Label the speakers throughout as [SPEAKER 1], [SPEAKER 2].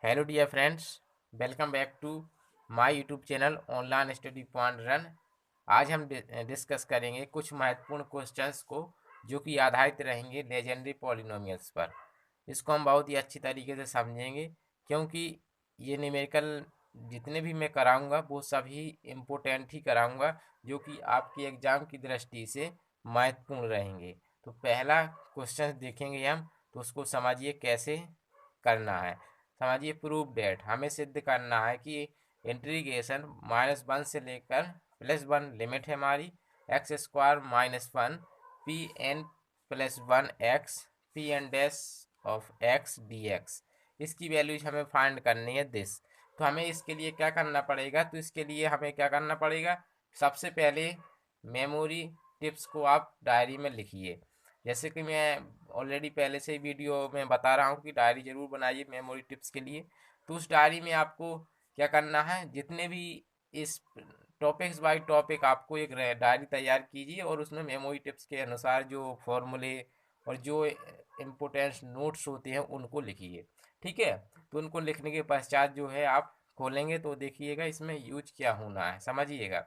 [SPEAKER 1] Hello dear friends, welcome back to my YouTube channel online study point run. आज हम discuss करेंगे कुछ महत्वपूर्ण क्वेश्चंस को जो कि आधारित रहेंगे लेजेंडरी पॉलिनोमियल्स पर। इसको हम बहुत ही अच्छी तरीके से समझेंगे क्योंकि ये न्यूमेरिकल जितने भी मैं कराऊंगा वो सभी इम्पोर्टेंट ही कराऊंगा जो कि आपके एग्ज़ाम की दृष्टि से महत्वपूर्ण रहेंगे। तो पहला क्वेश्चन देखेंगे हम, तो उसको समझिए कैसे करना है। समझिए, प्रूफ डेट हमें सिद्ध करना है कि इंटीग्रेशन -1 से लेकर +1 लिमिट है हमारी x² - 1 pn+1 x pn' of x dx। इसकी वैल्यूज हमें फाइंड करनी है दिस। तो हमें इसके लिए क्या करना पड़ेगा, तो इसके लिए हमें क्या करना पड़ेगा, सबसे पहले मेमोरी टिप्स को आप डायरी में लिखिए। जैसे कि मैं ऑलरेडी पहले से ही वीडियो में बता रहा हूँ कि डायरी ज़रूर बनाइए मेमोरी टिप्स के लिए। तो उस डायरी में आपको क्या करना है, जितने भी इस टॉपिक्स बाय टॉपिक आपको एक डायरी तैयार कीजिए और उसमें मेमोरी टिप्स के अनुसार जो फॉर्मूले और जो इम्पोर्टेंट नोट्स होते हैं उनको लिखिए। ठीक है, तो उनको लिखने के पश्चात जो है आप खोलेंगे तो देखिएगा इसमें यूज क्या होना है, समझिएगा।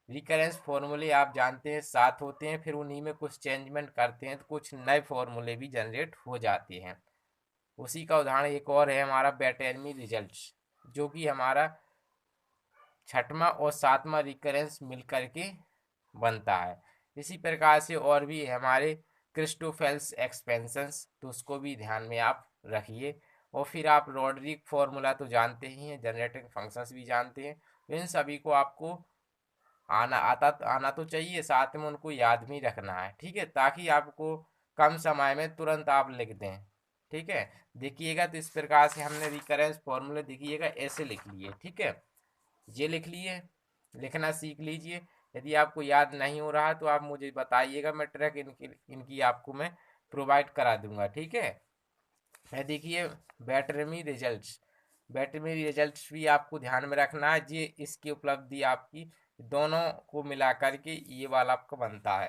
[SPEAKER 1] रिकरेंस फॉर्मूले आप जानते हैं 7 होते हैं, फिर उन्हीं में कुछ चेंजमेंट करते हैं तो कुछ नए फॉर्मूले भी जनरेट हो जाते हैं। उसी का उदाहरण एक और है हमारा बैटेनमी रिजल्ट्स, जो कि हमारा छठवां और सातवां रिकरेंस मिल करके बनता है। इसी प्रकार से और भी हमारे क्रिस्टोफेल्स एक्सपेंशंस, तो उसको भी ध्यान में आप रखिए। और फिर आप रॉड्रिक फार्मूला तो जानते ही हैं, जनरेटिंग फंक्शंस भी जानते हैं। इन सभी को आपको आना तो चाहिए, साथ में उनको याद भी रखना है। ठीक है, ताकि आपको कम समय में तुरंत आप लिख दें। ठीक है, देखिएगा तो इस प्रकार से हमने रिकरेंस फॉर्मूले देखिएगा ऐसे लिख लिए। ठीक है, ये लिख लिए, लिखना सीख लीजिए। यदि आपको याद नहीं हो रहा तो आप मुझे बताइएगा, मैं ट्रैक इनकी आपको मैं प्रोवाइड करा दूंगा। ठीक है, है देखिए बैटरमी रिजल्ट्स। बैटरमी रिजल्ट्स भी आपको ध्यान में रखना है, ये इसकी उपलब्धि आपकी दोनों को मिला करके ये वाला आपका बनता है।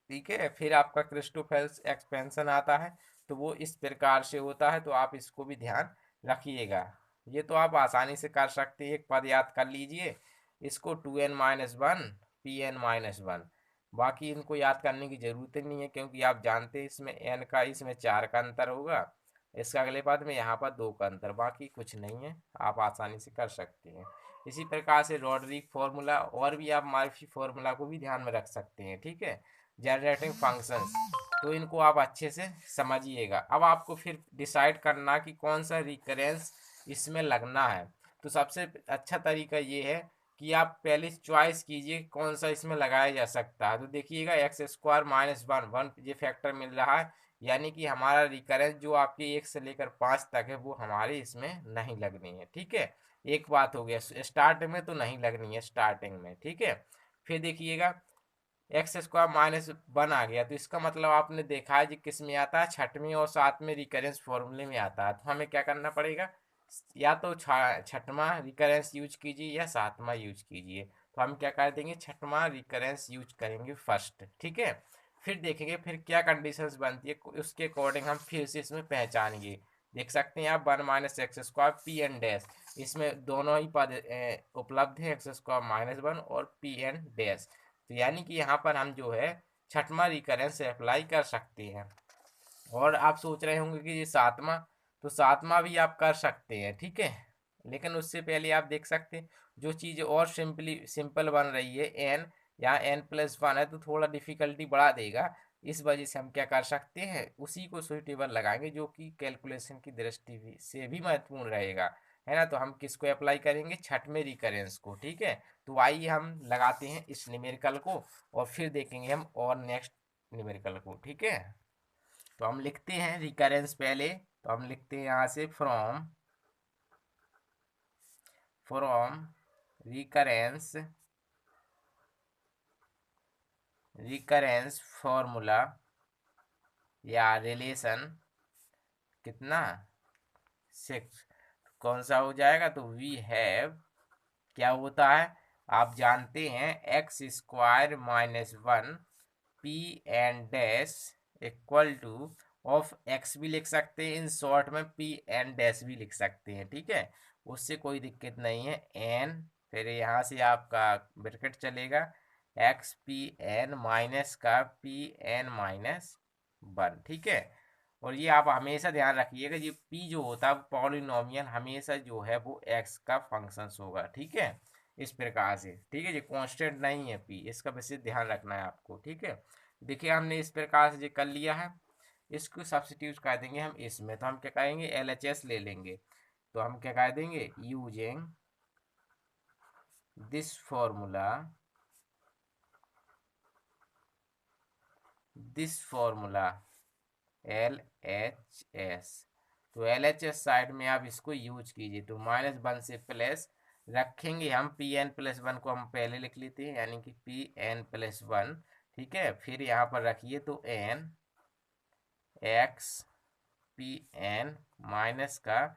[SPEAKER 1] ठीक है, फिर आपका क्रिस्टोफेल्स एक्सपेंशन आता है, तो वो इस प्रकार से होता है, तो आप इसको भी ध्यान रखिएगा। ये तो आप आसानी से कर सकते हैं, एक पद याद कर लीजिए इसको 2n-1 pn-1। बाकी इनको याद करने की ज़रूरत नहीं है क्योंकि आप जानते हैं इसमें n का इसमें 4 का अंतर होगा, इसका अगले पद में यहाँ पर 2 का अंतर, बाकी कुछ नहीं है, आप आसानी से कर सकते हैं। इसी प्रकार से रॉड्रिक फार्मूला और भी आप मर्फी फार्मूला को भी ध्यान में रख सकते हैं। ठीक है, जनरेटिंग फंक्शंस, तो इनको आप अच्छे से समझिएगा। अब आपको फिर डिसाइड करना कि कौन सा रिकरेंस इसमें लगना है। तो सबसे अच्छा तरीका ये है कि आप पहले चॉइस कीजिए कौन सा इसमें लगाया जा सकता है। तो देखिएगा x² - 1 ये फैक्टर मिल रहा है, यानी कि हमारा रिकरेंस जो आपके 1 से लेकर 5 तक है वो हमारे इसमें नहीं लगनी है। ठीक है, एक बात हो गया, स्टार्ट में तो नहीं लगनी है स्टार्टिंग में। ठीक है, फिर देखिएगा x² - 1 आ गया, तो इसका मतलब आपने देखा है कि किस में आता है, छठवीं और सातवें रिकरेंस फॉर्मूले में आता है। तो हमें क्या करना पड़ेगा, या तो छठवां रिकरेंस यूज कीजिए या सातवां यूज कीजिए। तो हम क्या कर देंगे, छठवां रिकरेंस यूज करेंगे फर्स्ट। ठीक है, फिर देखेंगे फिर क्या कंडीशंस बनती है, उसके अकॉर्डिंग हम फिर से इसमें पहचानेंगे। देख सकते हैं आप 1 - x², इसमें दोनों ही पद उपलब्ध है, x² - 1 और pn'। तो यानी कि यहाँ पर हम जो है छठवां रिकरेंस अप्लाई कर सकते हैं। और आप सोच रहे होंगे कि ये सातवां, तो सातवां भी आप कर सकते हैं। ठीक है, लेकिन उससे पहले आप देख सकते हैं जो चीज़ और सिंपल बन रही है एन, यहाँ n+1 है तो थोड़ा डिफिकल्टी बढ़ा देगा। इस वजह से हम क्या कर सकते हैं, उसी को सुइटेबल लगाएंगे जो कि कैलकुलेशन की दृष्टि से भी महत्वपूर्ण रहेगा, है ना। तो हम किसको अप्लाई करेंगे, छठवें रिकरेंस को। ठीक है, तो आइए हम लगाते हैं इस न्यूमेरिकल को और फिर देखेंगे हम और नेक्स्ट न्यूमेरिकल को। ठीक है, तो हम लिखते हैं रिकरेंस पहले, तो हम लिखते हैं यहाँ से from from recurrence recurrence formula या रिलेशन कितना 6, कौन सा हो जाएगा, तो वी हैव, क्या होता है आप जानते हैं, x² - 1 p n' equal two of x भी लिख सकते हैं, इन शॉर्ट में पी एन डैश भी लिख सकते हैं, ठीक है, उससे कोई दिक्कत नहीं है। एन फिर यहाँ से आपका ब्रैकेट चलेगा एक्स पी एन माइनस का पी एन माइनस वन, ठीक है। और ये आप हमेशा ध्यान रखिएगा, ये पी जो होता है पॉलिनोमियल हमेशा जो है वो एक्स का फंक्शन होगा, ठीक है, इस प्रकार से, ठीक है, ये कांस्टेंट नहीं है पी, इसका विशेष ध्यान रखना है आपको, ठीक है। देखिए हमने इस प्रकार से ये कर लिया है, इसको सब्स्टिट्यूट कर देंगे हम इसमें, तो हम क्या करेंगे एल एच एस ले लेंगे, तो हम क्या कर देंगे using this formula L H S, तो एल एच एस साइड में आप इसको यूज कीजिए, तो माइनस वन से प्लस रखेंगे हम पी एन प्लस वन को हम पहले लिख लेते हैं, यानी कि पी एन प्लस वन, ठीक है, फिर यहाँ पर रखिए तो n x p N minus का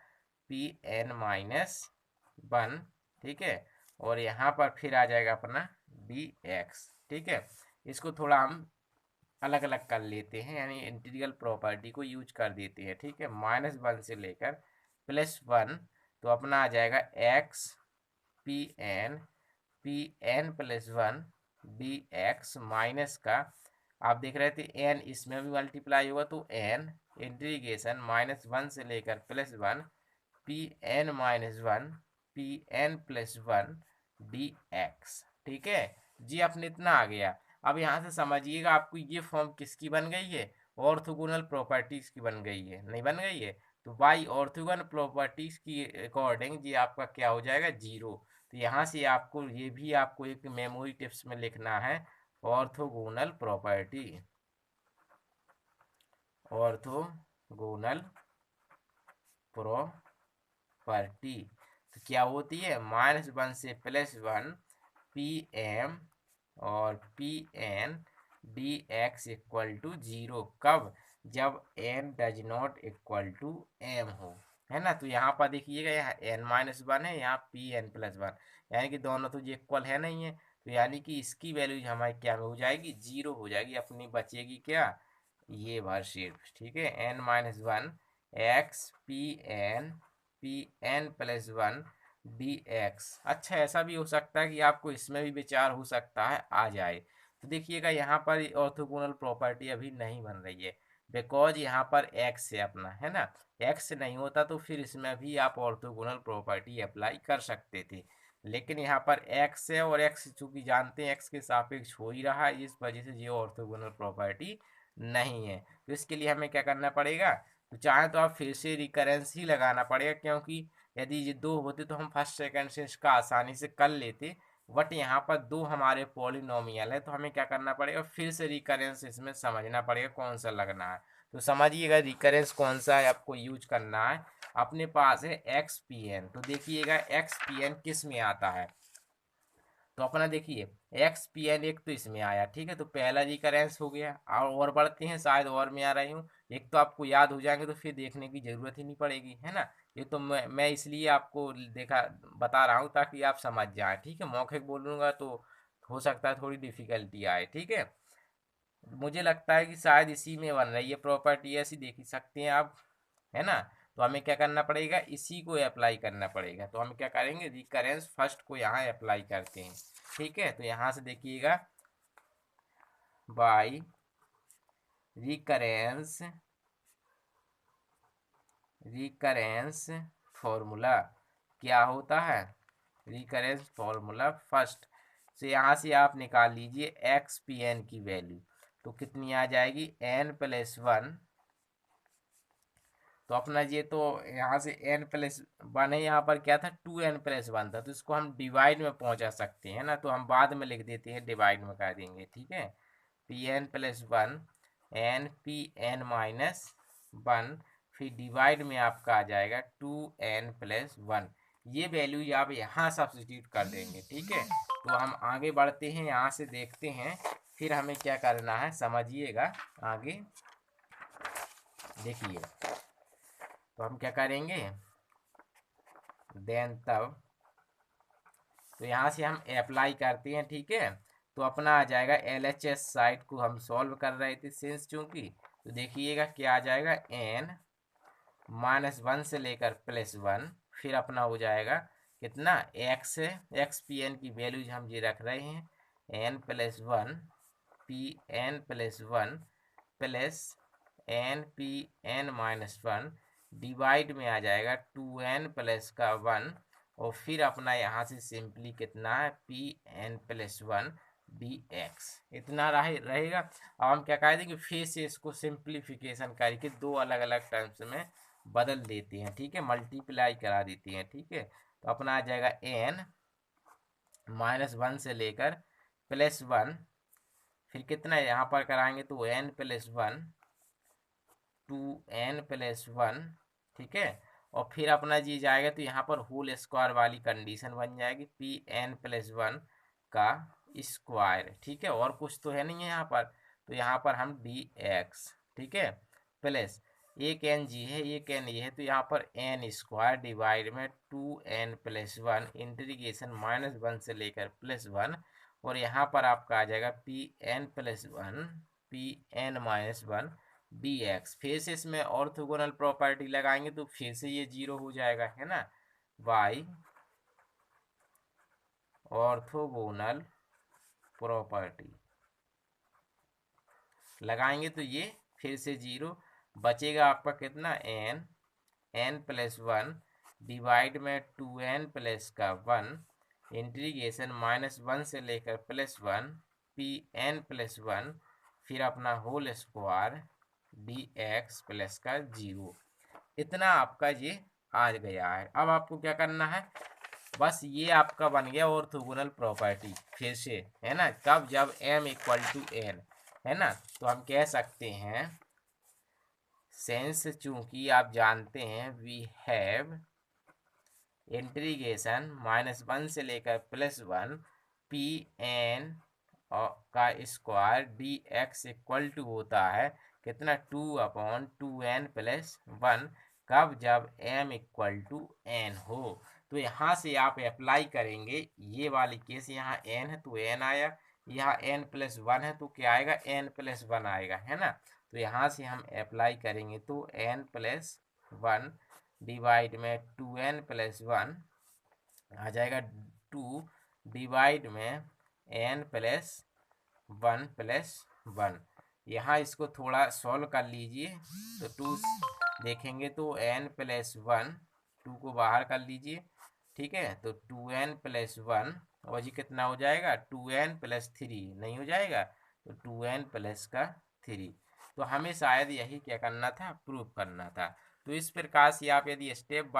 [SPEAKER 1] पी एन माइनस वन, ठीक है, और यहाँ पर फिर आ जाएगा अपना डी एक्स, ठीक है। इसको थोड़ा हम अलग अलग कर लेते हैं, यानी इंटीग्रल प्रॉपर्टी को यूज कर देते हैं, ठीक है, माइनस वन से लेकर प्लस वन, तो अपना आ जाएगा x p n plus one d x minus का, आप देख रहे थे एन इसमें भी मल्टीप्लाई होगा, तो एन इंटीग्रेशन माइनस वन से लेकर plus one p N minus one p n plus one d x, ठीक है जी, अपने इतना आ गया। अब यहाँ से समझिएगा आपको ये फॉर्म किसकी बन गई है, ऑर्थोगोनल प्रॉपर्टीज की बन गई है, नहीं बन गई है, तो बाई ऑर्थोगोनल प्रॉपर्टीज की अकॉर्डिंग ये आपका क्या हो जाएगा जीरो, तो यहाँ से आपको ये भी आपको एक मेमोरी टिप्स में लिखना है ऑर्थोगोनल प्रॉपर्टी, ऑर्थोगोनल प्रॉपर्टी तो क्या होती है माइनस वन से प्लस वन पी एम और p n d x equal to zero, कब, जब n does not equal to m हो, है ना। तो यहाँ पर देखिएगा यहाँ एन माइनस वन है, यहाँ पी एन प्लस वन, यानी कि दोनों तो ये इक्वल है नहीं है, तो यानी कि इसकी वैल्यू हमारी क्या में हो जाएगी जीरो हो जाएगी, अपनी बचेगी क्या ये बार सिर्फ, ठीक है, n minus one x p n plus one d x. अच्छा ऐसा भी हो सकता है कि आपको इसमें भी विचार हो सकता है आ जाए, तो देखिएगा यहाँ पर ऑर्थोगोनल प्रॉपर्टी अभी नहीं बन रही है, बिकॉज यहाँ पर एक्स है अपना, है ना, एक्स नहीं होता तो फिर इसमें भी आप ऑर्थोगोनल प्रॉपर्टी अप्लाई कर सकते थे, लेकिन यहाँ पर एक्स है और एक्स चूंकि जानते हैं एक्स के सापेक्ष हो ही रहा है, इस वजह से ये ऑर्थोगोनल प्रॉपर्टी नहीं है। तो इसके लिए हमें क्या करना पड़ेगा, तो चाहे तो आप फिर से रिकरेंस ही लगाना पड़ेगा, क्योंकि यदि ये दो होते तो हम फर्स्ट सेकंड से इसका आसानी से कर लेते, बट यहाँ पर दो हमारे पॉलिनोमियल है, तो हमें क्या करना पड़ेगा फिर से रिकरेंस इसमें समझना पड़ेगा कौन सा लगना है। तो समझिएगा रिकरेंस कौन सा है आपको यूज करना है, अपने पास है एक्स पी एन, तो देखिएगा एक्स पी एन किस में आता है, तो अपना देखिए एक्स पी एन एक तो इसमें आया, ठीक है, तो पहला रिकरेंस हो गया, और बढ़ते हैं शायद और में आ रही हूँ, एक तो आपको याद हो जाएंगे तो फिर देखने की जरूरत ही नहीं पड़ेगी, है ना, ये तो मैं इसलिए आपको देखा बता रहा हूँ ताकि आप समझ जाए, ठीक है, मौखिक बोलूँगा तो हो सकता है थोड़ी डिफिकल्टी आए, ठीक है, मुझे लगता है कि शायद इसी में बन रही है प्रॉपर्टी, ऐसी देख ही सकते हैं आप, है ना। तो हमें क्या करना पड़ेगा इसी को अप्लाई करना पड़ेगा, तो हम क्या करेंगे रिकरेंस फर्स्ट को यहाँ अप्लाई करते हैं, ठीक है, तो यहाँ से देखिएगा बाई रिकरेंस फॉर्मूला क्या होता है, रिकरेंस फॉर्मूला फर्स्ट से यहाँ से आप निकाल लीजिए एक्स पी एन की वैल्यू, तो कितनी आ जाएगी एन प्लस वन, तो अपना ये तो यहाँ से एन प्लस वन है, यहाँ पर क्या था टू एन प्लस वन था, तो इसको हम डिवाइड में पहुँचा सकते हैं ना, तो हम बाद में लिख देते हैं डिवाइड में कर देंगे, ठीक है, p n plus one n p N minus one, फिर डिवाइड में आपका आ जाएगा टू एन प्लस वन, ये वैल्यू आप यहाँ सब्स्टिट्यूट कर देंगे, ठीक है। तो हम आगे बढ़ते हैं, यहाँ से देखते हैं फिर हमें क्या करना है समझिएगा आगे, देखिए तो हम क्या करेंगे देन तब, तो यहाँ से हम अप्लाई करते हैं, ठीक है, तो अपना आ जाएगा एल एच एस साइड को हम सॉल्व कर रहे थे सिंस चूंकि, तो देखिएगा क्या आ जाएगा, n -1 से लेकर +1, फिर अपना हो जाएगा कितना, x है, x पी एन की वैल्यूज हम ये रख रहे हैं, n+1 p n +1 plus n p n -1 divide में आ जाएगा 2n प्लस का 1, और फिर अपना यहाँ से सिंपली कितना है, Pn+1 dx इतना रहेगा। अब हम क्या कर देंगे, फिर से इसको सिंप्लीफिकेशन करके दो अलग अलग टर्म्स में बदल देते हैं, ठीक है, मल्टीप्लाई करा देते हैं, ठीक है। तो अपना आ जाएगा n -1 से लेकर +1, फिर कितना यहाँ पर कराएंगे तो n+1 2n+1, ठीक है। और फिर अपना जी जाएगा तो यहाँ पर होल स्क्वायर वाली कंडीशन बन जाएगी, Pn+1 का स्क्वायर, ठीक है, और कुछ तो है नहीं है यहाँ पर, तो यहाँ पर हम dx, ठीक है, प्लस एक n जी है, एक n ये है, तो यहाँ पर n² डिवाइड में 2n+1 इंटीग्रेशन -1 से लेकर +1, और यहाँ पर आपका आ जाएगा Pn+1 Pn-1 dx। फिर से इसमें ऑर्थोगोनल प्रॉपर्टी लगाएंगे तो फिर से ये 0 हो जाएगा, है ना, बाई ऑर्थोगोनल प्रॉपर्टी लगाएंगे तो ये फिर से 0 बचेगा, आपका कितना, n+1 डिवाइड में 2n प्लस का 1 इंटीग्रेशन -1 से लेकर +1 Pn+1, फिर अपना होल स्क्वायर dx प्लस का 0। इतना आपका ये आ गया है। अब आपको क्या करना है, बस ये आपका बन गया ऑर्थोगोनल प्रॉपर्टी फिर से, है ना, कब, जब m = n, है ना। तो हम कह सकते हैं, सेंस चूंकि आप जानते हैं वी हैव इंटीग्रेशन -1 से लेकर +1 Pn का स्क्वायर dx इक्वल टू होता है कितना, 2/2n+1, कब, जब m = n हो। तो यहाँ से आप अप्लाई करेंगे, ये वाली केस यहाँ n है तो n आया, यहाँ n+1 है तो क्या आएगा, n+1 आएगा, है ना। तो यहाँ से हम अप्लाई करेंगे तो n+1 डिवाइड में 2n+1 आ जाएगा, 2 डिवाइड में n+1+1। यहाँ इसको थोड़ा सॉल्व कर लीजिए तो 2 देखेंगे तो n+1, 2 को बाहर कर लीजिए, ठीक है, तो 2n+1 और जी कितना हो जाएगा, 2n+3 नहीं हो जाएगा, तो 2n+3। तो हमें शायद यही क्या करना था, प्रूव करना था। तो इस प्रकार से आप यदि स्टेप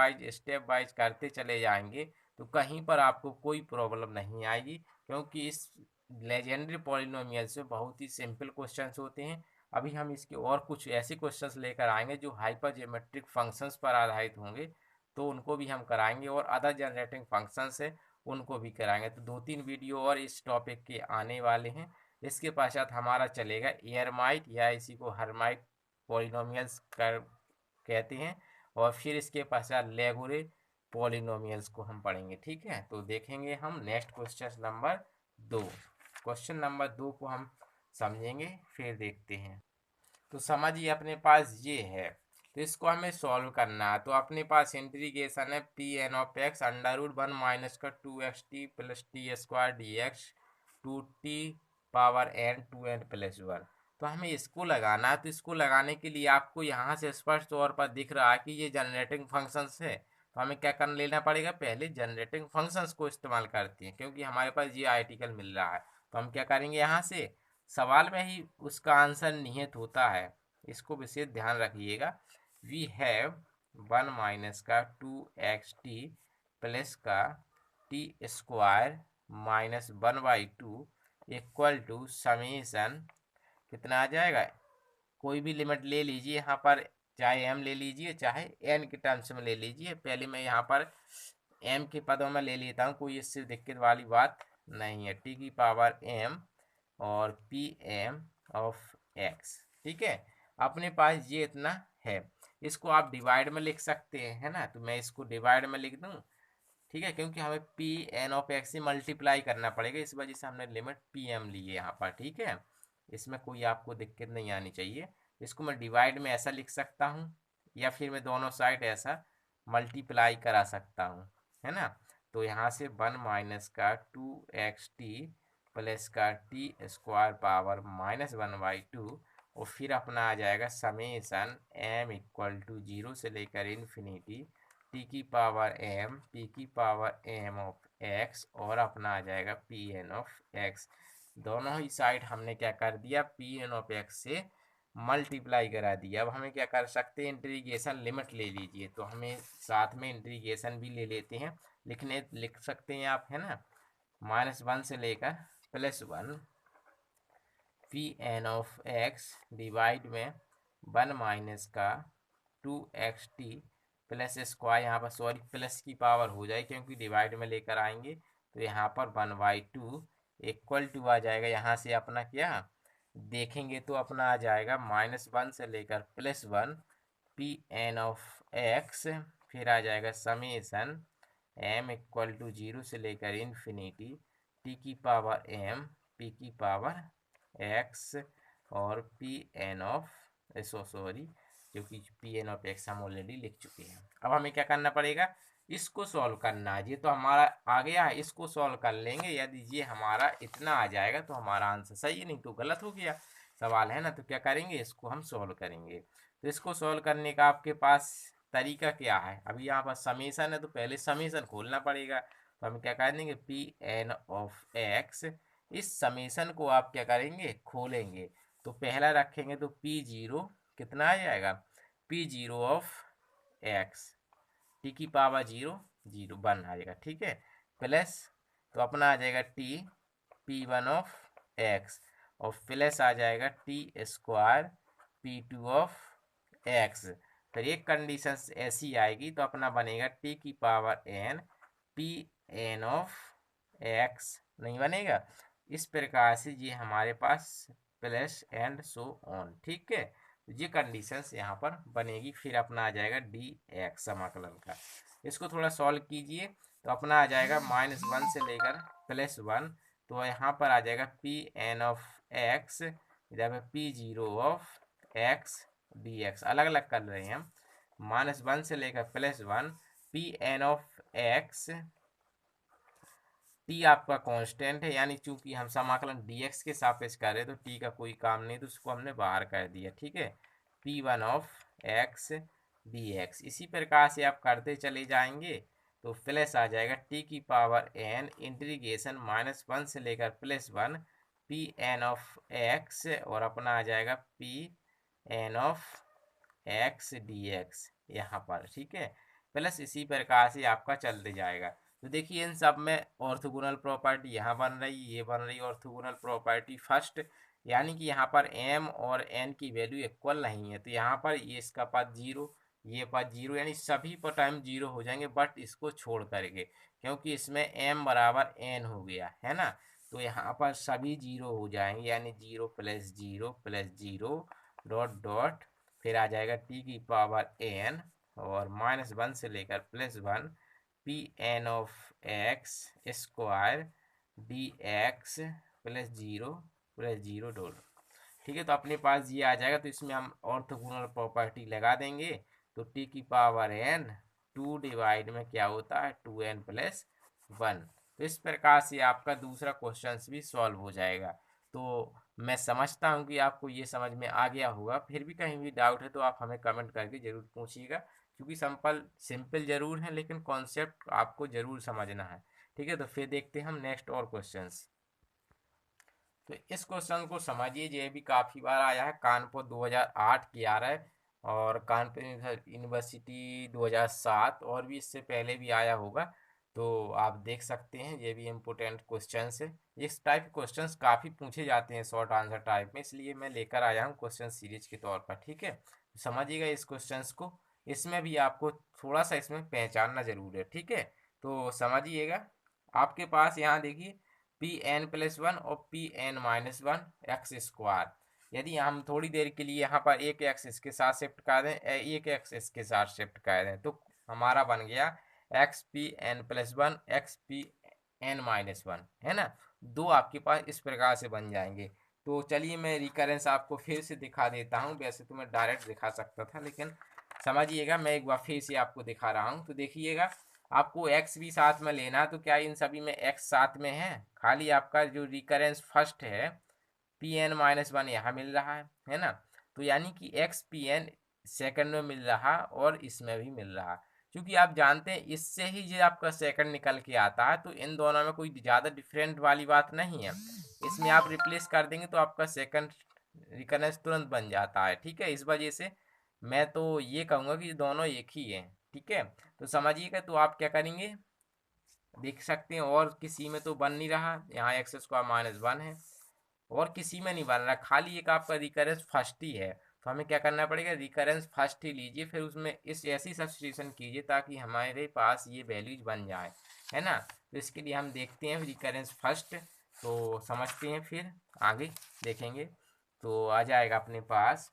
[SPEAKER 1] वाइज करते चले जाएंगे तो कहीं पर आपको कोई प्रॉब्लम नहीं आएगी, क्योंकि इस लेजेंडरी पॉलिनोमियल से बहुत ही सिंपल क्वेश्चंस होते हैं। अभी हम इसके और कुछ ऐसे क्वेश्चंस लेकर आएंगे जो हाइपर ज्योमेट्रिक फंक्शंस पर आधारित होंगे, तो उनको भी हम कराएंगे, और अदर जनरेटिंग फंक्शंस है उनको भी कराएंगे। तो 2-3 वीडियो और इस टॉपिक के आने वाले हैं। इसके पश्चात हमारा चलेगा एयरमाइट, या इसी को हर्माइट पॉलिनोमियल्स कर कहते हैं, और फिर इसके पश्चात लेगोरे पॉलिनोमियल्स को हम पढ़ेंगे, ठीक है। तो देखेंगे हम next question number 2। Question number 2 को हम समझेंगे, फिर देखते हैं। तो समझिए अपने पास ये है, तो इसको हमें सॉल्व करना है। तो अपने पास इंटीग्रेशन है Pn(x) √1 - 2xt + t² dx 2t⁻n 2n+1। तो हमें इसको लगाना है। तो इसको लगाने के लिए आपको यहाँ से स्पष्ट तौर पर दिख रहा है कि ये जनरेटिंग फंक्शंस है, तो हमें क्या कर लेना पड़ेगा, पहले जनरेटिंग फंक्शंस को इस्तेमाल करते हैं, क्योंकि हमारे पास ये आर्टिकल मिल रहा है। तो हम क्या करेंगे, यहाँ से सवाल में ही उसका आंसर निहित होता है, इसको विशेष ध्यान रखिएगा। वी हैव 1 - 2xt प्लस का t² -1/2 इक्वल टू समेसन, कितना आ जाएगा, कोई भी लिमिट ले लीजिए यहाँ पर, चाहे m ले लीजिए चाहे n के टर्म्स में ले लीजिए। पहले मैं यहाँ पर m के पदों में ले लेता हूँ, कोई इससे दिक्कत वाली बात नहीं है, t⁻m और Pm(x), ठीक है। अपने पास ये इतना है, इसको आप डिवाइड में लिख सकते हैं, है ना। तो मैं इसको डिवाइड में लिख दूँ, ठीक है, क्योंकि हमें Pn(x) से मल्टीप्लाई करना पड़ेगा, इस वजह से हमने लिमिट Pm ली है यहाँ पर, ठीक है। इसमें कोई आपको दिक्कत नहीं आनी चाहिए। इसको मैं डिवाइड में ऐसा लिख सकता हूँ, या फिर मैं दोनों साइड ऐसा मल्टीप्लाई करा सकता हूँ, है ना। तो यहाँ से 1 माइनस का 2xt प्लस का टी स्क्वायर पावर -1/2, और फिर अपना आ जाएगा समेसन m इक्वल टू 0 से लेकर इन्फिनिटी टी की पावर m p की पावर m ऑफ x, और अपना आ जाएगा पी एन ऑफ x। दोनों ही साइड हमने क्या कर दिया, पी एन ऑफ x से मल्टीप्लाई करा दिया। अब हमें क्या कर सकते हैं, इंटीग्रेशन लिमिट ले लीजिए, तो हमें साथ में इंटीग्रेशन भी ले लेते हैं, लिख सकते हैं आप, है ना। -1 से लेकर +1 p n of x divide में 1 माइनस का 2xt प्लस स्क्वायर, यहाँ पर सॉरी प्लस की पावर हो जाए क्योंकि डिवाइड में लेकर आएंगे, तो यहाँ पर 1/2 इक्वल टू आ जाएगा, यहाँ से अपना क्या देखेंगे तो अपना आ जाएगा -1 से लेकर +1 पी एन ऑफ एक्स, फिर आ जाएगा समेसन m इक्वल टू 0 से लेकर इन्फिनिटी टी की पावर m p की पावर x, और पी एन ऑफ सॉरी क्योंकि पी एन ऑफ एक्स हम ऑलरेडी लिख चुके हैं। अब हमें क्या करना पड़ेगा, इसको सॉल्व करना है। ये तो हमारा आ गया है, इसको सॉल्व कर लेंगे। यदि ये हमारा इतना आ जाएगा तो हमारा आंसर सही है, नहीं तो गलत हो गया सवाल, है ना। तो क्या करेंगे, इसको हम सॉल्व करेंगे। तो इसको सॉल्व करने का आपके पास तरीका क्या है, अभी यहाँ पर समेसन है तो पहले समेसन खोलना पड़ेगा। तो हम क्या कर देंगे, पी एन ऑफ एक्स, इस समेसन को आप क्या करेंगे, खोलेंगे। तो पहला रखेंगे तो P0 कितना आ जाएगा, P0 ऑफ एक्स टी की पावर 0 0 1 आ जाएगा, ठीक है। प्लस तो अपना आ जाएगा टी P1 ऑफ एक्स, और प्लस आ जाएगा T square P2 of x. फिर एक कंडीशन ऐसी आएगी तो अपना बनेगा टी की power n p n of x, नहीं बनेगा। इस प्रकार से ये हमारे पास प्लस एंड सो ऑन, ठीक है। ये कंडीशंस यहाँ पर बनेगी, फिर अपना आ जाएगा डी एक्स समाकलन का। इसको थोड़ा सॉल्व कीजिए तो अपना आ जाएगा -1 से लेकर +1, तो यहाँ पर आ जाएगा पी एन ऑफ एक्स, इधर पे P0 of x d x, अलग अलग कर रहे हैं हम। -1 से लेकर +1 p n of x, t आपका कांस्टेंट है, यानी चूंकि हम समाकलन dx के सापेक्ष कर रहे हैं तो टी का कोई काम नहीं, तो उसको हमने बाहर कर दिया, ठीक है। P1 ऑफ एक्स dx, इसी प्रकार से आप करते चले जाएंगे तो प्लस आ जाएगा टी की पावर n इंटीग्रेशन -1 से लेकर +1 पी एन ऑफ एक्स, और अपना आ जाएगा p n of x d x यहाँ पर, ठीक है। प्लस इसी प्रकार से आपका चलते जाएगा। तो देखिए इन सब में ऑर्थोगोनल प्रॉपर्टी यहाँ बन रही, ये बन रही ऑर्थोगोनल प्रॉपर्टी फर्स्ट, यानी कि यहाँ पर m और n की वैल्यू इक्वल नहीं है, तो यहाँ पर ये इसका पद 0, ये पद 0, यानी सभी पर टाइम 0 हो जाएंगे बट इसको छोड़ करके, क्योंकि इसमें m बराबर n हो गया है ना। तो यहाँ पर सभी 0 हो जाएंगे, यानी 0 + 0 + 0 डॉट डॉट, फिर आ जाएगा t की पावर n, और -1 से लेकर +1 p n of x square D x +0 dot, ठीक है। तो अपने पास ये आ जाएगा, तो इसमें हम ऑर्थोगोनल प्रॉपर्टी लगा देंगे, तो टी की पावर n 2 डिवाइड में क्या होता है 2n + 1। तो इस प्रकार से आपका दूसरा क्वेश्चन भी सॉल्व हो जाएगा। तो मैं समझता हूँ कि आपको ये समझ में आ गया होगा, फिर भी कहीं भी डाउट है तो आप हमें कमेंट करके ज़रूर पूछिएगा, क्योंकि सिंपल ज़रूर है लेकिन कॉन्सेप्ट आपको ज़रूर समझना है, ठीक है। तो फिर देखते हैं हम नेक्स्ट और क्वेश्चंस। तो इस क्वेश्चन को समझिए, ये भी काफ़ी बार आया है, कानपुर 2008 की आ रहा है, और कानपुर यूनिवर्सिटी 2007, और भी इससे पहले भी आया होगा। तो आप देख सकते हैं, ये भी इम्पोर्टेंट क्वेश्चंस है। इस टाइप के क्वेश्चंस काफ़ी पूछे जाते हैं शॉर्ट आंसर टाइप में, इसलिए मैं लेकर आया हूँ क्वेश्चन सीरीज के तौर पर, ठीक है। तो समझिएगा इस क्वेश्चंस को, इसमें भी आपको थोड़ा सा इसमें पहचानना जरूर है, ठीक है। तो समझिएगा, आपके पास यहाँ देखिए Pn+1 और Pn-1 एक्स स्क्वायर, यदि हम थोड़ी देर के लिए यहाँ पर एक एक्स इसके साथ शिफ्ट कर दें, एक एक्स इसके साथ शिफ्ट कर दें, तो हमारा बन गया XPn+1 XPn-1, है ना। दो आपके पास इस प्रकार से बन जाएंगे। तो चलिए मैं रिकरेंस आपको फिर से दिखा देता हूँ। वैसे तो मैं डायरेक्ट दिखा सकता था, लेकिन समझिएगा मैं एक बार फिर से आपको दिखा रहा हूँ। तो देखिएगा, आपको एक्स भी साथ में लेना, तो क्या इन सभी में एक्स साथ में है? खाली आपका जो रिकरेंस फर्स्ट है पी एन माइनस वन यहाँ मिल रहा है ना। तो यानी कि एक्स पी एन सेकंड में मिल रहा और इसमें भी मिल रहा। क्योंकि आप जानते हैं इससे ही जो आपका सेकंड निकल के आता है, तो इन दोनों में कोई ज़्यादा डिफरेंट वाली बात नहीं है। इसमें आप रिप्लेस कर देंगे तो आपका सेकंड रिकरेंस तुरंत बन जाता है। ठीक है, इस वजह से मैं तो ये कहूँगा कि दोनों एक ही है। ठीक है, तो समझिएगा। तो आप क्या करेंगे, देख सकते हैं और किसी में तो बन नहीं रहा, यहाँ एक्स स्क्वायर माइनस वन है और किसी में नहीं बन रहा, खाली एक आपका रिकरेंस फर्स्ट ही है। तो हमें क्या करना पड़ेगा, रिकरेंस फर्स्ट ही लीजिए, फिर उसमें इस ऐसी सब्स्टिट्यूशन कीजिए ताकि हमारे पास ये वैल्यूज बन जाए, है ना। तो इसके लिए हम देखते हैं रिकरेंस फर्स्ट, तो समझते हैं फिर आगे देखेंगे। तो आ जाएगा अपने पास,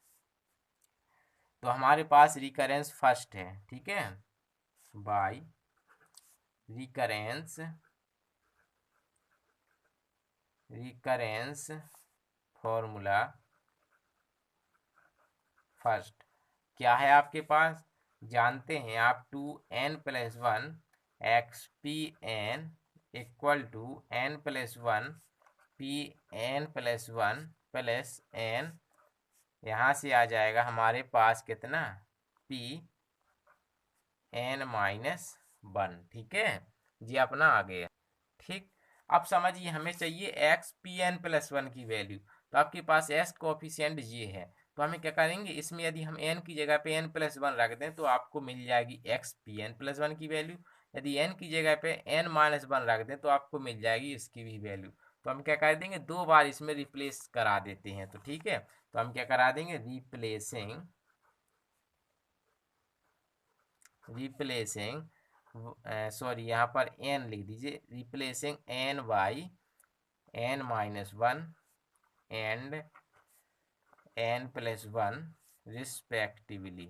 [SPEAKER 1] तो हमारे पास रिकरेंस फर्स्ट है, ठीक है, बाय रिकरेंस फॉर्मूला फर्स्ट क्या है आपके पास, जानते हैं आप, two n plus one x p N equal to n plus one p n plus one plus n, यहाँ से आ जाएगा हमारे पास कितना, पी एन माइनस वन। ठीक है जी, अपना आ गया। ठीक, अब समझिए हमें चाहिए x p n plus one की वैल्यू। तो आपके पास एस कोफिशिएंट ये है, तो हमें क्या करेंगे, इसमें यदि हम एन की जगह पे एन प्लस वन रख दें तो आपको मिल जाएगी x p n plus one की वैल्यू। यदि एन की जगह पे एन माइनस वन रख दें तो आपको मिल जाएगी इसकी भी वैल्यू। तो हम क्या कर देंगे, दो बार इसमें रिप्लेस करा देते हैं। तो ठीक है, तो हम क्या करा देंगे, रिप्लेसिंग सॉरी यहाँ पर एन लिख दीजिए, replacing n by n minus one and n plus one respectively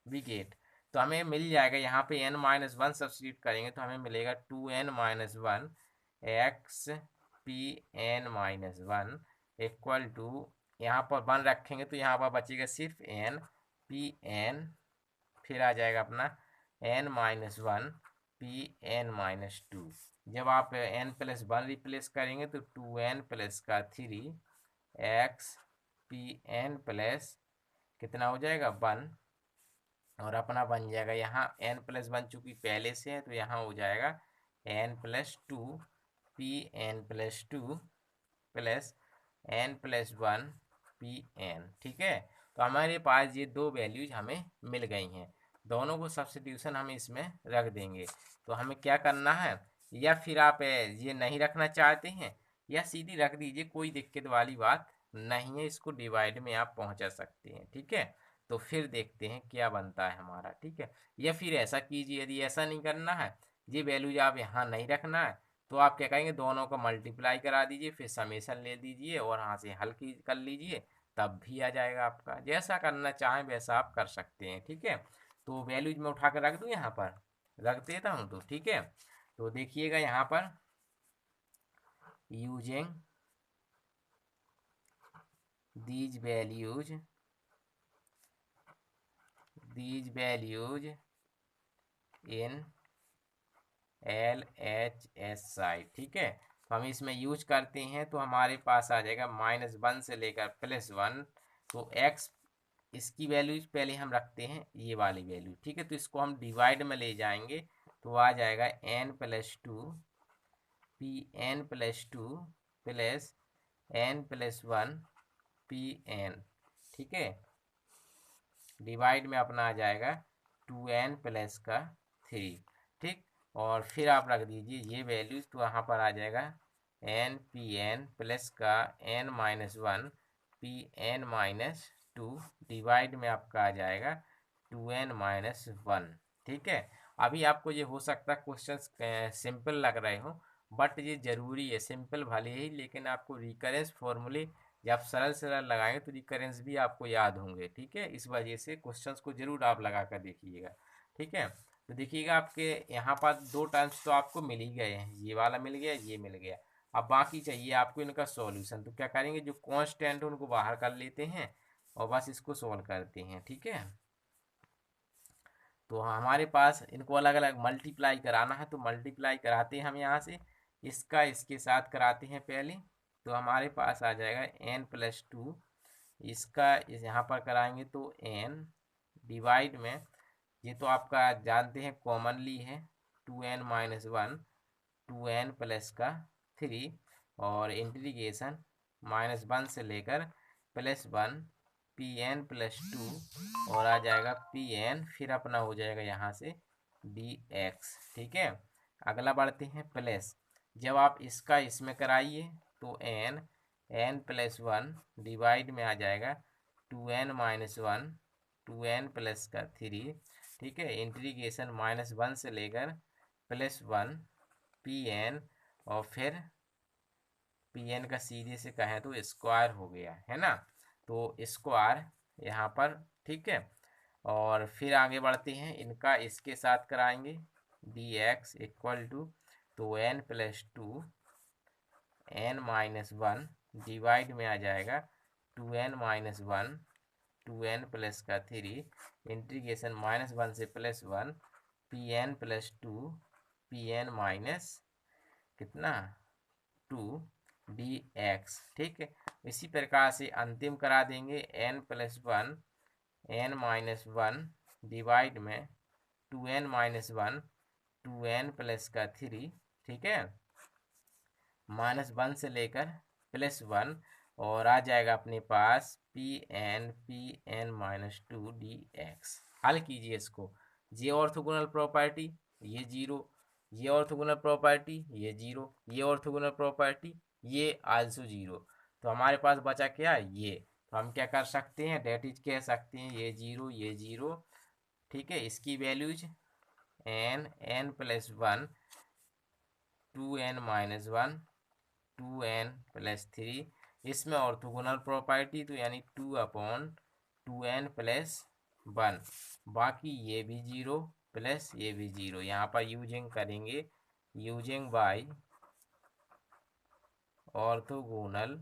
[SPEAKER 1] we get. तो हमें मिल जाएगा यहाँ पे एन माइनस वन सब्सिट्यूट करेंगे तो हमें मिलेगा two n minus one x p N minus one equal to, यहाँ पर वन रखेंगे तो यहाँ पर बचेगा सिर्फ एन पी एन, फिर आ जाएगा अपना n minus one p N minus two. जब आप एन प्लस वन रिप्लेस करेंगे तो टू एन प्लस का three x p n plus कितना हो जाएगा, वन, और अपना बन जाएगा यहाँ एन प्लस वन चूँकि पहले से है तो यहाँ हो जाएगा n plus two p n plus two plus n plus one p n. ठीक है, तो हमारे पास ये दो वैल्यूज हमें मिल गई हैं, दोनों को सब्स्टिट्यूशन हम इसमें रख देंगे। तो हमें क्या करना है, या फिर आप ये नहीं रखना चाहते हैं या सीधी रख दीजिए, कोई दिक्कत वाली बात नहीं है, इसको डिवाइड में आप पहुंचा सकते हैं। ठीक है, तो फिर देखते हैं क्या बनता है हमारा। ठीक है, या फिर ऐसा कीजिए, यदि ऐसा नहीं करना है, ये वैल्यूज आप यहाँ नहीं रखना है, तो आप क्या करेंगे, दोनों को मल्टीप्लाई करा दीजिए, फिर समेशन ले दीजिए और यहाँ से हल की कर लीजिए, तब भी आ जाएगा आपका। जैसा करना चाहें वैसा आप कर सकते हैं। ठीक है, तो वैल्यूज में उठा कर रख दूँ, यहाँ पर रख देता हूँ। तो ठीक है, तो देखिएगा यहाँ पर using these values in LHS। ठीक है, तो हम इसमें यूज करते हैं तो हमारे पास आ जाएगा माइनस वन से लेकर प्लस वन। तो एक्स इसकी वैल्यूज पहले हम रखते हैं ये वाली वैल्यू। ठीक है, तो इसको हम डिवाइड में ले जाएंगे तो आ जाएगा n plus two p n plus two plus n plus one p n. ठीक है, डिवाइड में अपना आ जाएगा टू एन प्लस का थ्री। ठीक, और फिर आप रख दीजिए ये वैल्यूज, तो यहाँ पर आ जाएगा एन पी एन प्लस का n minus one p N minus two, divide में आपका आ जाएगा टू एन माइनस वन। ठीक है, अभी आपको ये हो सकता है क्वेश्चन सिंपल लग रहे हो, बट ये ज़रूरी है, सिंपल भले ही, लेकिन आपको रिकरेंस फॉर्मूले जब आप सरल सरल लगाएंगे तो रिकरेंस भी आपको याद होंगे। ठीक है, इस वजह से क्वेश्चंस को जरूर आप लगा कर देखिएगा। ठीक है, तो देखिएगा आपके यहाँ पर दो टर्म्स तो आपको मिल ही गए हैं, ये वाला मिल गया, ये मिल गया। अब बाकी चाहिए आपको इनका सॉल्यूशन। तो क्या करेंगे, जो कांस्टेंट है उनको बाहर कर लेते हैं और बस इसको सॉल्व करते हैं, ठीक है। तो हमारे पास इनको अलग अलग मल्टीप्लाई कराना है, तो मल्टीप्लाई कराते हैं हम यहाँ से, इसका इसके साथ कराते हैं पहले। तो हमारे पास आ जाएगा n+2, इसका इस यहाँ पर कराएंगे तो n डिवाइड में, ये तो आपका जानते हैं कॉमनली है, 2n-1, 2n प्लस का 3 और इंटीग्रेशन -1 से लेकर +1 Pn+2 और आ जाएगा Pn, फिर अपना हो जाएगा यहाँ से dx, ठीक है। अगला बढ़ते हैं प्लस, जब आप इसका इसमें कराइए तो n+1 डिवाइड में आ जाएगा 2n-1, 2n प्लस का 3, ठीक है, इंटीग्रेशन -1 से लेकर +1 Pn और फिर Pn का सीधे से कहें तो स्क्वायर हो गया है ना, तो स्क्वायर यहाँ पर, ठीक है। और फिर आगे बढ़ते हैं, इनका इसके साथ कराएंगे dx इक्वल टू, तो n+2 n-1 डिवाइड में आ जाएगा 2n-1, 2n प्लस का 3 इंटीग्रेशन -1 से +1 Pn+2 Pn माइनस कितना 2 dx, ठीक है। इसी प्रकार से अंतिम करा देंगे n+1 n-1 डिवाइड में 2n-1, 2n प्लस का 3, ठीक है, -1 से लेकर +1 और आ जाएगा अपने पास Pn-2 dx। हल कीजिए इसको, ये ऑर्थोगोनल प्रॉपर्टी, ये जीरो, ये ऑर्थोगोनल प्रॉपर्टी, ये जीरो, ये ऑर्थोगोनल प्रॉपर्टी, ये आल्सो जीरो। तो हमारे पास बचा क्या, ये। तो हम क्या कर सकते हैं, डेट इज कह सकते हैं ये जीरो, ये जीरो, ठीक है। इसकी वैल्यूज n+1, 2n-1, 2n+3, इसमें ऑर्थोगोनल प्रॉपर्टी तो यानी 2/2n+1, बाकी ये भी जीरो प्लस ये भी जीरो। यहाँ पर यूजिंग करेंगे, यूजिंग बाय ऑर्थोगोनल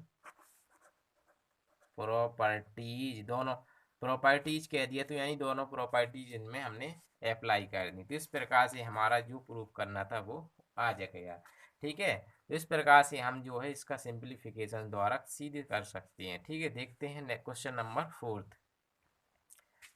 [SPEAKER 1] प्रॉपर्टीज, दोनों प्रॉपर्टीज कह दिया तो यानी दोनों प्रॉपर्टीज इनमें हमने अप्लाई करनी। तो इस प्रकार से हमारा जो प्रूफ करना था वो आ जाएगा, ठीक है। तो इस प्रकार से हम जो है इसका सिंप्लीफिकेशन द्वारा सीधे कर सकते हैं, ठीक है। देखते हैं क्वेश्चन नंबर 4।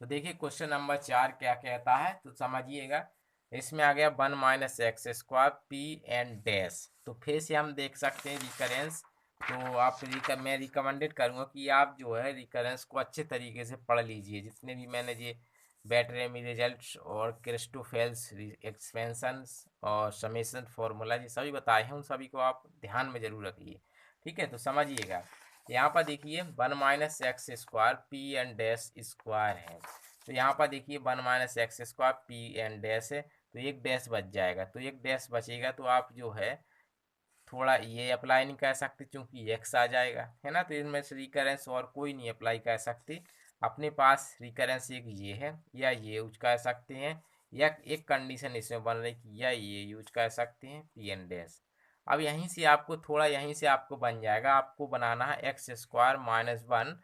[SPEAKER 1] तो देखिए क्वेश्चन नंबर 4 क्या कहता है, तो समझिएगा। इसमें आ गया 1-x² Pn डैश। तो फिर से हम देख सकते हैं रिकरेंस। तो आप मैं रिकमेंडेड करूँगा कि आप जो है रिकरेंस को अच्छे तरीके से पढ़ लीजिए। जितने भी मैंने ये बैटरेमी रिजल्ट्स और क्रिस्टोफेल्स एक्सपेंशंस और समेशन फार्मूला ये सभी बताए हैं, उन सभी को आप ध्यान में जरूर रखिए, ठीक है। तो समझिएगा, यहाँ पर देखिए 1-x² Pn डैश स्क्वायर है। तो यहाँ पर देखिए 1-x² Pn डैश है, तो एक डैश बच जाएगा। तो एक डैश बचेगा तो आप जो है थोड़ा ये अप्लाई नहीं कर सकते क्योंकि x आ जाएगा, है ना। तो इनमें से रिकरेंस और कोई नहीं अप्लाई कर सकते। अपने पास रिकरेंस एक ये है, या ये यूज कर सकते हैं, या एक कंडीशन इसमें बन रही कि या ये यूज कर सकते हैं Pn डैश। अब यहीं से आपको थोड़ा, यहीं से आपको बन जाएगा, आपको बनाना है x² - 1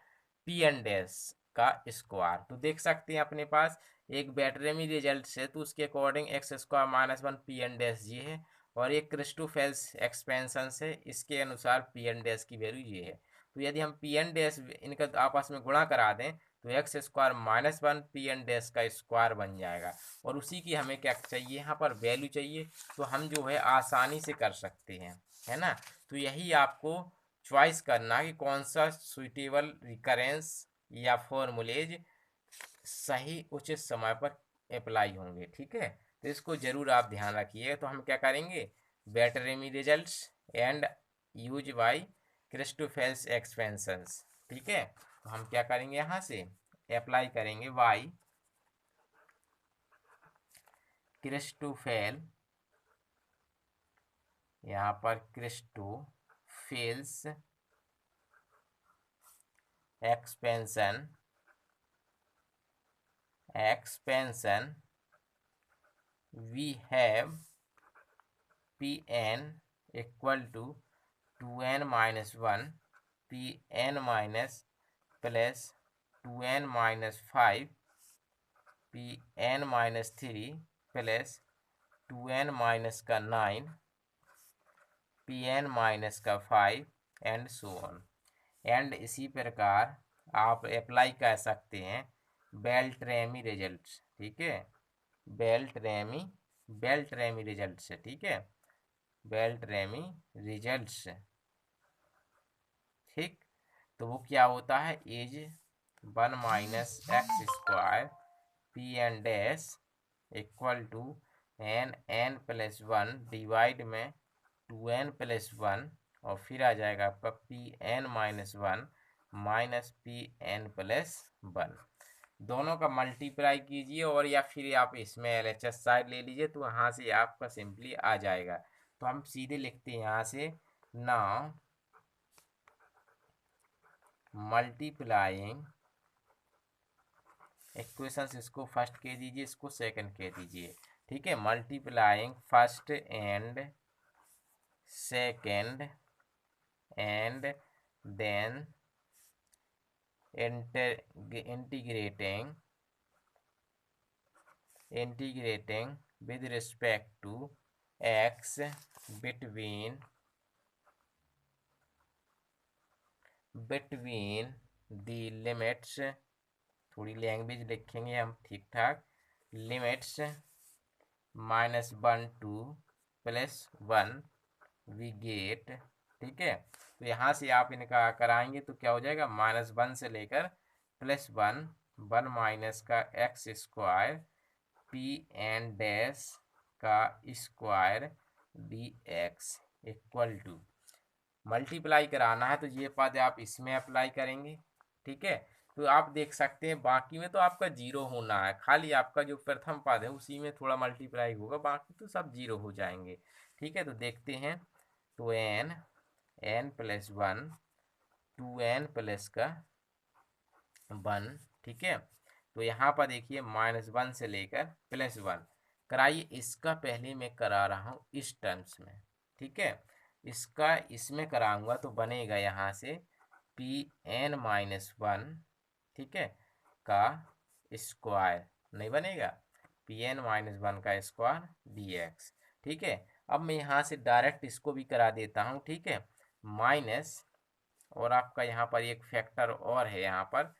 [SPEAKER 1] Pn डैश का स्क्वायर। तो देख सकते हैं अपने पास एक बैटरेमी रिजल्ट है, तो उसके अकॉर्डिंग x² - 1 Pn डैश ये है, और एक क्रिस्टोफेल्स एक्सपेंशन है, इसके अनुसार Pn डैश की वैल्यू ये है। तो यदि हम Pn डैश इनका आपस में गुणा करा दें तो x² - 1 Pn डैश का स्क्वायर बन जाएगा। और उसी की हमें क्या चाहिए, यहाँ पर वैल्यू चाहिए, तो हम जो है आसानी से कर सकते हैं, है ना। तो यही आपको चॉइस करना कि कौन सा सुइटेबल रिकरेंस या फॉर्मूलेज सही उचित समय पर अप्लाई होंगे, ठीक है। तो इसको जरूर आप ध्यान रखिए। तो हम क्या करेंगे, बैटरेमी results and use by Christoffel's expansions, ठीक है। तो हम क्या करेंगे, यहाँ से अप्लाई करेंगे बाय क्रिस्टोफेल, यहाँ पर Christoffel's expansion we have P N equal to 2n-1 P N minus plus 2n-5 P N minus 3 plus 2n-9 P N minus का 5 एंड सो ऑन। एंड इसी प्रकार आप अप्लाई कर सकते हैं बेल्ट्रेमी रिजल्ट्स, ठीक है, बेल्ट्रेमी रिजल्ट्स, ठीक है, बेल्ट्रेमी रिजल्ट्स, ठीक। तो वो क्या होता है, is 1 minus x square P N dash equal to n plus 1 divide में 2n+1 और फिर आ जाएगा आपका p N minus 1 minus p n plus 1। दोनों का मल्टीप्लाई कीजिए और या फिर आप इसमें LHS साइड ले लीजिए तो वहाँ से आपका सिंपली आ जाएगा। तो हम सीधे लिखते हैं यहाँ से नाउ मल्टीप्लाइंग इक्वेशंस, इसको फर्स्ट कह दीजिए, इसको सेकंड कह दीजिए, ठीक है। Multiplying first and second and then integrating with respect to x between the limits, थोड़ी लैंग्वेज लिखेंगे हम ठीक ठाक, लिमिट्स -1 to +1 वी गेट, ठीक है। तो यहाँ से आप इनका कराएंगे तो क्या हो जाएगा, -1 से लेकर +1 1 माइनस का X square P N dash का square D x equal to, multiply कराना है तो ये पद आप इसमें अप्लाई करेंगे, ठीक है। तो आप देख सकते हैं बाकी में तो आपका जीरो होना है, खाली आपका जो प्रथम पद है उसी में थोड़ा मल्टीप्लाई होगा, बाकी तो सब जीरो हो जाएंगे, ठीक है। तो देखते हैं, तो n+1 2n+ का 1, ठीक है। तो यहाँ पर देखिए -1 से लेकर +1 कराइए, इसका पहले मैं करा रहा हूँ इस टर्म्स में, ठीक है। इसका इसमें कराऊंगा तो बनेगा यहाँ से Pn-1, ठीक है, का स्क्वायर, नहीं बनेगा Pn-1 का स्क्वायर dx, ठीक है। अब मैं यहाँ से डायरेक्ट इसको भी करा देता हूँ, ठीक है, माइनस, और आपका यहाँ पर एक फैक्टर और है, यहाँ पर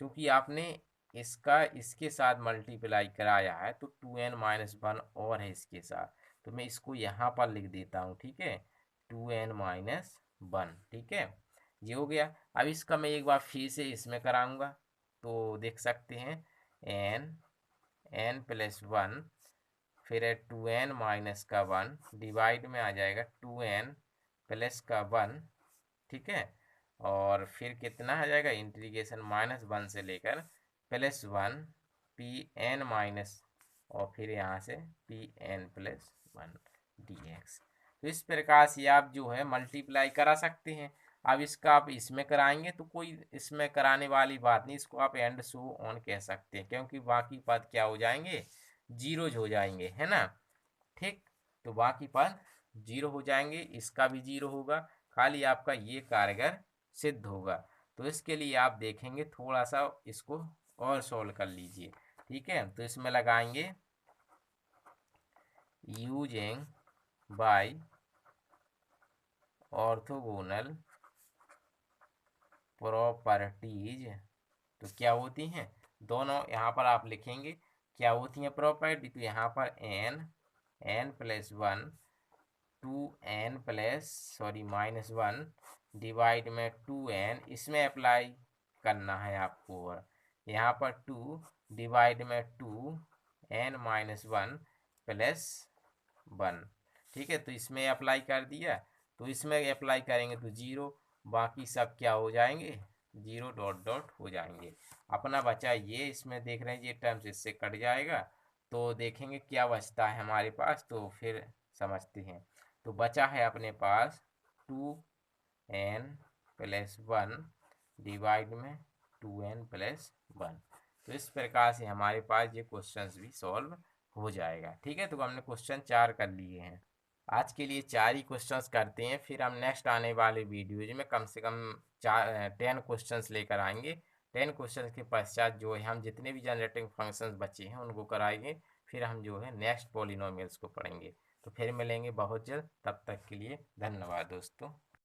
[SPEAKER 1] क्योंकि आपने इसका इसके साथ मल्टीप्लाई कराया है तो 2n-1 और है इसके साथ, तो मैं इसको यहाँ पर लिख देता हूँ, ठीक है, 2n-1, ठीक है, ये हो गया। अब इसका मैं एक बार फिर से इसमें कराऊंगा तो देख सकते हैं n+1 फिर है 2n-1 डिवाइड में आ जाएगा 2n+1, ठीक है, और फिर कितना आ जाएगा, इंटीग्रेशन -1 से लेकर +1 Pn- और फिर यहाँ से Pn+1 dx। तो इस प्रकार से आप जो है मल्टीप्लाई करा सकते हैं। अब इसका आप इसमें कराएंगे तो कोई इसमें कराने वाली बात नहीं, इसको आप एंड सो ऑन कह सकते हैं, क्योंकि बाकी पद क्या हो जाएंगे, जीरोज हो जाएंगे, है ना, ठीक। तो बाकी पद जीरो हो जाएंगे, इसका भी जीरो होगा, खाली आपका ये कारगर सिद्ध होगा। तो इसके लिए आप देखेंगे थोड़ा सा इसको और सॉल्व कर लीजिए, ठीक है। तो इसमें लगाएंगे यूजिंग बाय ऑर्थोगोनल प्रॉपर्टीज, तो क्या होती हैं दोनों, यहाँ पर आप लिखेंगे क्या होती हैं प्रॉपर्टी, तो यहाँ पर n+1 -1 डिवाइड में 2n, इसमें अप्लाई करना है आपको, और यहाँ पर 2 डिवाइड में 2n-1 +1, ठीक है। तो इसमें अप्लाई कर दिया, तो इसमें अप्लाई करेंगे तो जीरो, बाकी सब क्या हो जाएंगे, जीरो डॉट डॉट हो जाएंगे। अपना बचा ये, इसमें देख रहे हैं ये टर्म्स इससे कट जाएगा, तो देखेंगे क्या बचता है हमारे पास, तो फिर समझते हैं। तो बचा है अपने पास 2n+1 डिवाइड में 2n+1। तो इस प्रकार से हमारे पास ये क्वेश्चंस भी सॉल्व हो जाएगा। ठीक है, तो हमने क्वेश्चन 4 कर लिए हैं। आज के लिए 4 ही क्वेश्चंस करते हैं, फिर हम नेक्स्ट आने वाले वीडियोज में कम से कम 10 क्वेश्चंस लेकर आएंगे। 10 क्वेश्चंस के पश्चात जो है हम जितने भी जनरेटिंग फंक्शंस बचे हैं उनको कराएंगे, फिर हम जो है नेक्स्ट पॉलिनोमियल्स को पढ़ेंगे। तो फिर मिलेंगे बहुत जल्द, तब तक के लिए धन्यवाद दोस्तों।